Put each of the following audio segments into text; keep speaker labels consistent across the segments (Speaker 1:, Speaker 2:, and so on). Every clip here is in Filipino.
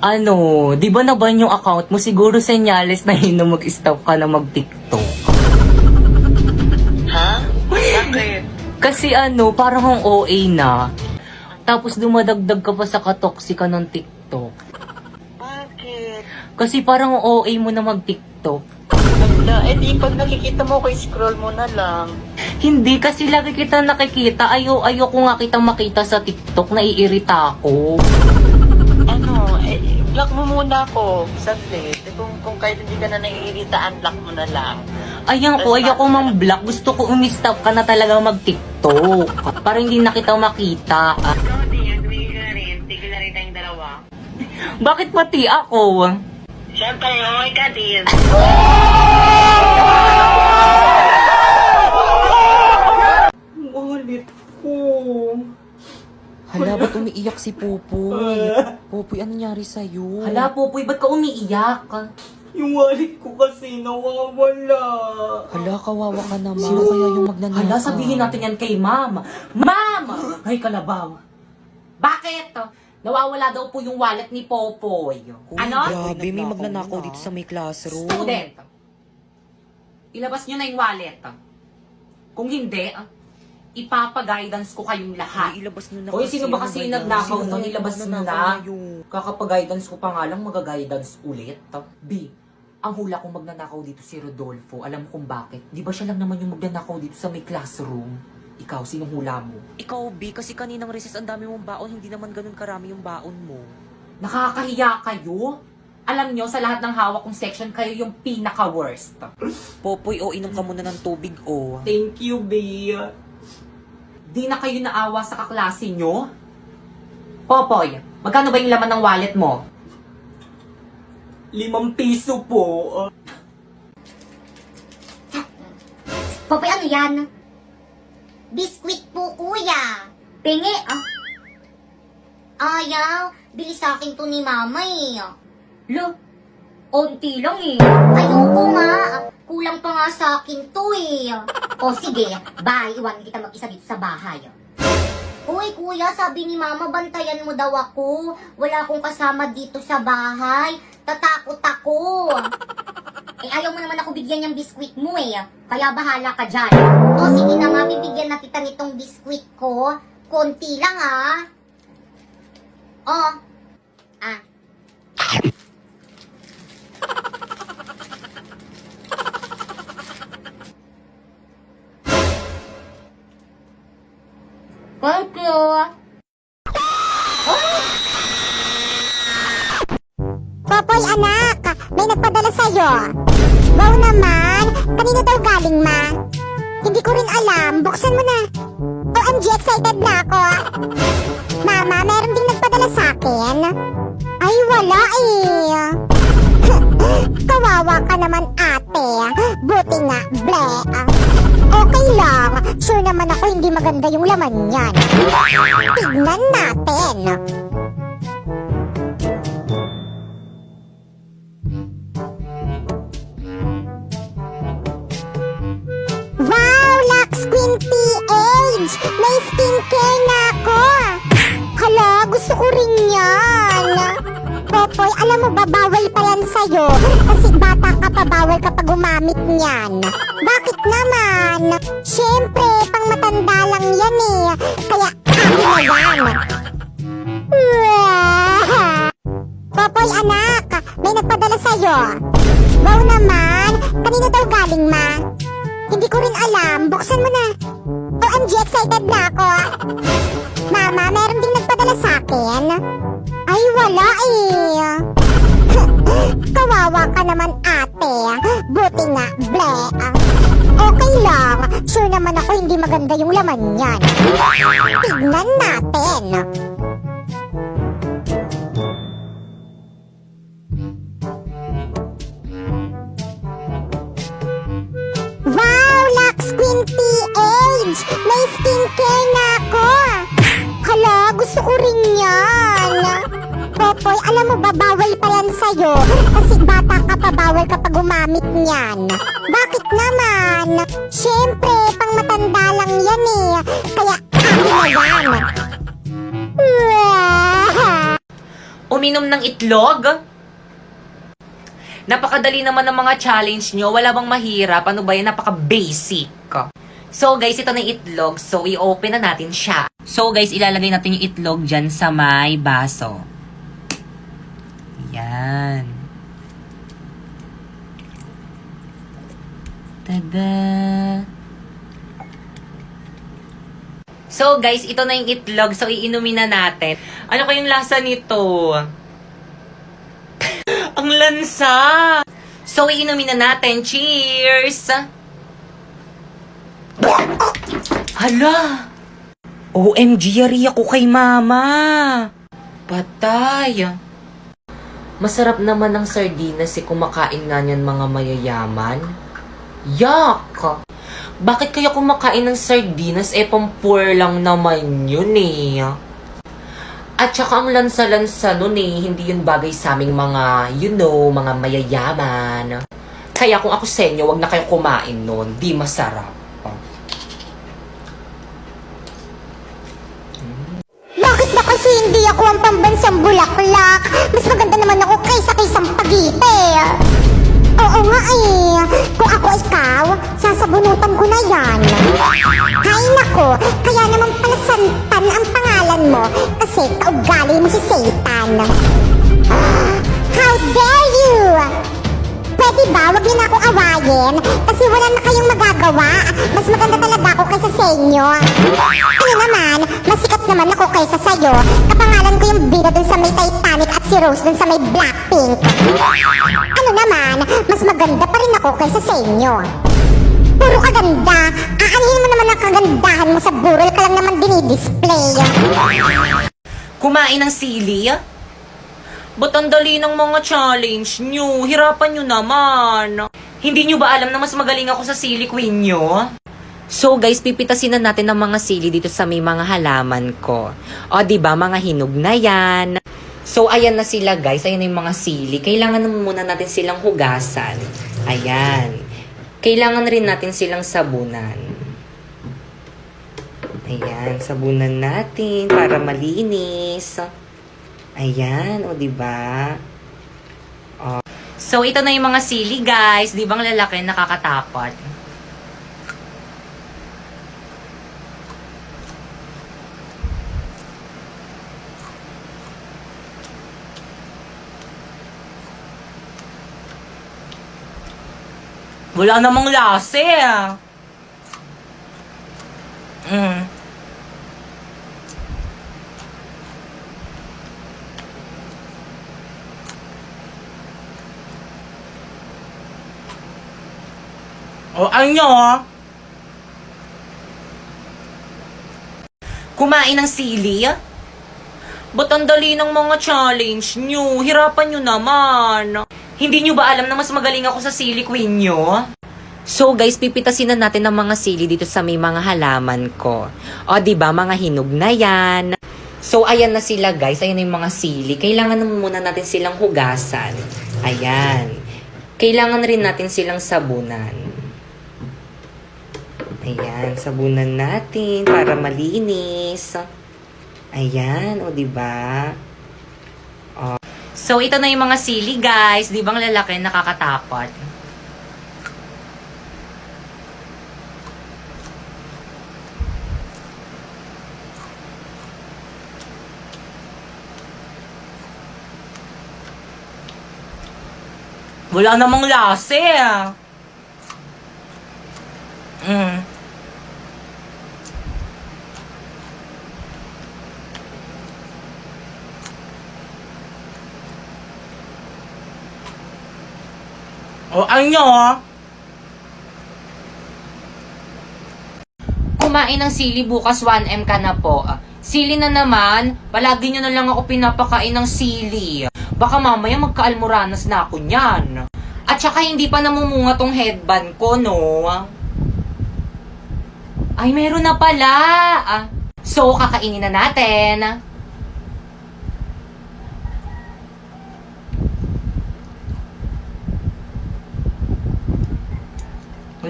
Speaker 1: Di ba naban yung account mo? Siguro senyales na yun na mag-stop ka na mag-TikTok.
Speaker 2: Ha? Bakit?
Speaker 1: Kasi parang ang OA na. Tapos dumadagdag ka pa sa katoksika ng TikTok.
Speaker 2: Bakit?
Speaker 1: Kasi parang ang OA mo na mag-TikTok.
Speaker 2: Wala. Eh di pag nakikita mo ko, scroll mo na lang.
Speaker 1: Hindi, kasi lagi kita nakikita. Ayoko nga kita makita sa TikTok. Naiirita ako.
Speaker 2: Block mo muna ako. Saglit. Kung kahit hindi ka na naiirita, unblock mo na lang.
Speaker 1: Ayoko mang block. Gusto ko umistop ka na talaga mag-TikTok. Para hindi na kita makita.
Speaker 2: Ikaw, Dian, tumigil ka na rin. Tigil na rin tayong dalawa.
Speaker 1: Bakit pati ako?
Speaker 2: Siyempre, okay ka, Dian.
Speaker 1: Ulit ko.
Speaker 3: Hala, ba't umiiyak si Popoy? Popoy, ano nangyari sa'yo?
Speaker 1: Hala, Popoy, ba't ka umiiyak?
Speaker 4: Yung wallet ko kasi nawawala.
Speaker 3: Hala, kawawa ka naman. Sino kaya yung magnanakaw?
Speaker 1: Hala, sabihin natin yan kay Ma'am. Ma'am! Ay, kalabaw. Bakit? Nawawala daw po yung wallet ni Popoy.
Speaker 3: Uy, grabe, may magnanakaw dito sa may classroom.
Speaker 1: Student! Ilabas nyo na yung wallet. Kung hindi, ipapag-guidance ko kayong lahat.
Speaker 3: Ay, ilabas nyo na
Speaker 1: Hoy, sino ba kasi
Speaker 3: Ano ba yan?
Speaker 1: nagnakaw
Speaker 3: Sino
Speaker 1: nun?
Speaker 3: ba
Speaker 1: Ilabas
Speaker 3: yung
Speaker 1: nyo
Speaker 3: magnanakaw
Speaker 1: na.
Speaker 3: yung...
Speaker 1: Kakapag-guidance ko pa nga lang, mag-guidance ulit. B, ang hula kong magnanakaw dito si Rodolfo. Alam mo kung bakit? Di ba siya lang naman yung magnanakaw dito sa may classroom? Ikaw, sinong hula mo?
Speaker 3: Ikaw, B, kasi kaninang recess ang dami mong baon, hindi naman ganun karami yung baon mo.
Speaker 1: Nakakahiya kayo? Alam nyo, sa lahat ng hawak kong section, kayo yung pinaka-worst.
Speaker 3: Popoy, inom ka muna ng tubig,
Speaker 4: Thank you, babe.
Speaker 1: Di na kayo naawa sa kaklase nyo? Popoy, magkano ba yung laman ng wallet mo?
Speaker 4: 5 piso po.
Speaker 5: Popoy, ano yan? Biskwit po, kuya. Pingi, Ayaw, bili sa akin to ni mama eh.
Speaker 1: Lo, onti lang eh.
Speaker 5: Ayoko nga, kulang pa nga sa akin to eh. O sige, bye, iwan kita mag-isa dito sa bahay. Uy, kuya, sabi ni mama, bantayan mo daw ako. Wala akong kasama dito sa bahay. Tatakot ako. Ayaw mo naman ako bigyan ng biskwit mo eh. Kaya bahala ka dyan. O sige na nga, bibigyan na kita nitong biskwit ko. Konti lang ah. Oh. Ah. Thank you.
Speaker 6: Popoy anak, may nagpadala sa'yo. Wow naman, kanino daw galing ma? Hindi ko rin alam, buksan mo na. OMG, excited na ako. Mama, meron ding nagpadala sa'kin. Ay, wala eh. Kawawa ka naman ate. Buti nga, ble. Okay lang, sure naman ako hindi maganda yung laman yan. Tignan natin. Wow, Lux Queen PH! May skincare na ako! Hala, gusto ko rin yan! Popoy, alam mo ba, bawal pa yan sa'yo. Kasi bata ka pa, bawal ka pa gumamit niyan. Bakit naman? Siyempre, pang matanda lang yan eh. Kaya, akin na yan. Popoy, anak, may nagpadala sa'yo. Wow naman, kanino daw galing ma? Hindi ko rin alam. Buksan mo na. OMG, excited na ako. Mama, meron ding nagpadala sa'kin. Ay, wala eh. Kawawa ka naman ate. Buti nga, ble. Okay lang. Sure naman ako hindi maganda yung laman yan. Tignan natin. Wow, Lux Queen PH! May skincare na ako! Hala, gusto ko rin yan! Popoy, alam mo ba, bawal pa yan sa'yo. Kasi bata ka pa, bawal ka pa gumamit niyan. Bakit naman? Siyempre, pang matanda lang yan eh. Kaya, akin na yan.
Speaker 1: uminom ng itlog? Napakadali naman ng mga challenge nyo. Wala bang mahirap? Ano ba yan? Napaka-basic. So guys, ito na yung itlog. So i-open na natin siya. So guys, ilalagay natin yung itlog dyan sa may baso. Yan. Tada! So guys, ito na yung itlog. So iinumin na natin. Ano kayong lasa nito? Ang lansa! So iinumin na natin. Cheers! Hala! OMG, yari ako kay mama! Patay! Masarap naman ang sardinas kumakain nga niyan mga mayayaman. Yak! Bakit kaya kumakain ng sardinas? Pang-poor lang naman yun At saka ang lansa-lansa nun hindi yun bagay sa aming mga, mga mayayaman. Kaya kung ako sa inyo, wag na kayo kumain nun. Di masarap.
Speaker 6: Bakit ba kasi hindi ako ang pambansang bulaklak? Mas maganda naman ako kaysa kay Sampaguite. Oo nga Kung ako ikaw, sasabunutan ko na yan. Hay nako, kaya naman pala Santan ang pangalan mo kasi kaugali mo si Satan. How dare you! Pwede ba, wag niyo na akong awayin kasi wala na kayong magagawa. Mas maganda talaga ako kaysa sa inyo. Ano naman, masikat naman ako kaysa sa'yo. Kapangalan ko yung bida dun sa may Titanic at si Rose dun sa may Blackpink. Ano naman, mas maganda pa rin ako kaysa sa inyo. Puro kaganda. Aanhin mo naman ang kagandahan mo sa burol ka lang naman dinidisplay.
Speaker 1: Kumain ng sili? Ba't ang dali ng mga challenge nyo? Hirapan nyo naman. Hindi nyo ba alam na mas magaling ako sa sili queen nyo? So guys, pipitasin na natin ng mga sili dito sa may mga halaman ko. O diba, mga hinog na yan. So ayan na sila guys, ayan na yung mga sili. Kailangan na muna natin silang hugasan. Ayan. Kailangan rin natin silang sabunan. Ayan, sabunan natin para malinis. Ayan, o diba? O. So, ito na yung mga sili, guys. Di ba ang lalaki, nakakatakot? Wala namang lasa O ano? Kumain ng sili? Ba't ang dali ng mga challenge nyo? Hirapan nyo naman. Hindi nyo ba alam na mas magaling ako sa sili queen nyo? So guys, pipitasin na natin ng mga sili dito sa may mga halaman ko. O diba, mga hinog na yan. So ayan na sila guys, ayan na yung mga sili. Kailangan na muna natin silang hugasan. Ayan. Kailangan rin natin silang sabunan. Ayan, sabunan natin para malinis. Ayan, o diba? O. So, ito na yung mga sili, guys. Di ba ang lalaki, nakakatakot? Wala namang lasa O ano? Kumain ng sili bukas 1M ka na po. Sili na naman, palagi nyo na lang ako pinapakain ng sili. Baka mamaya magkaalmoranas na ako niyan. At saka hindi pa namumunga tong headband ko, no? Ay, meron na pala. So, kakainin na natin.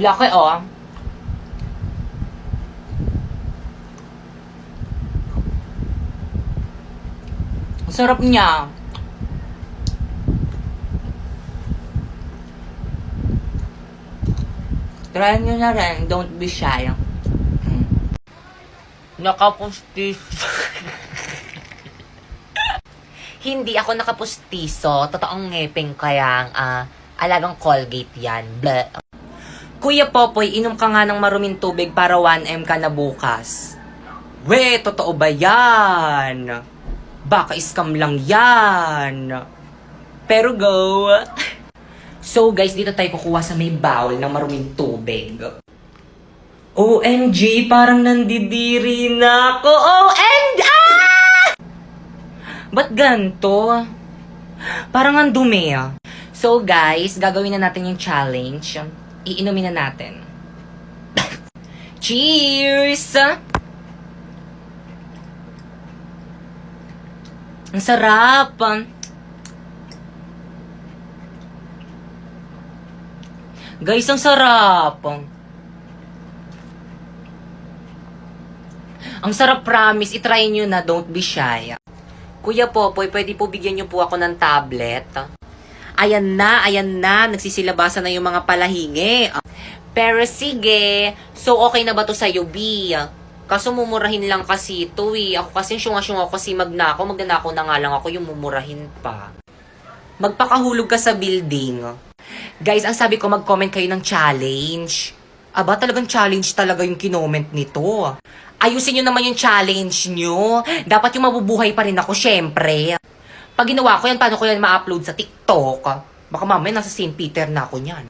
Speaker 1: Laki, oh. Ang sarap niya. Try nyo na rin. Don't be shy. Nakapustis. Hindi ako nakapustiso. Totoong ngepeng kaya alagang Colgate yan. Bleh. Kuya Popoy, inom ka nga ng maruming tubig para 1M ka na bukas. We, totoo ba yan? Baka scam lang yan. Pero go. So guys, dito tayo kukuha sa may bowl ng maruming tubig. OMG, parang nandidiri na ako. OMG! Ba't ganito? Parang ang dumi ah. So guys, gagawin na natin yung challenge. Iinumin na natin. Cheers! Ang sarap! Guys, ang sarap! Ang sarap, promise. I-try nyo na, don't be shy. Kuya Popoy, pwede po bigyan nyo po ako ng tablet? Ayan na. Nagsisilabasan na yung mga palahingi. Pero sige. So, okay na ba to sa'yo, B? Kaso mumurahin lang kasi ito eh. Ako kasi syunga-syunga ako kasi magnanakaw na nga lang ako yung mumurahin pa. Magpakahulog ka sa building. Guys, ang sabi ko mag-comment kayo ng challenge. Aba, talagang challenge talaga yung kinoment nito. Ayusin nyo naman yung challenge nyo. Dapat yung mabubuhay pa rin ako, syempre. Pag ginawa ko yan, paano ko yan ma-upload sa TikTok? Baka mamaya nasa St. Peter na ako niyan.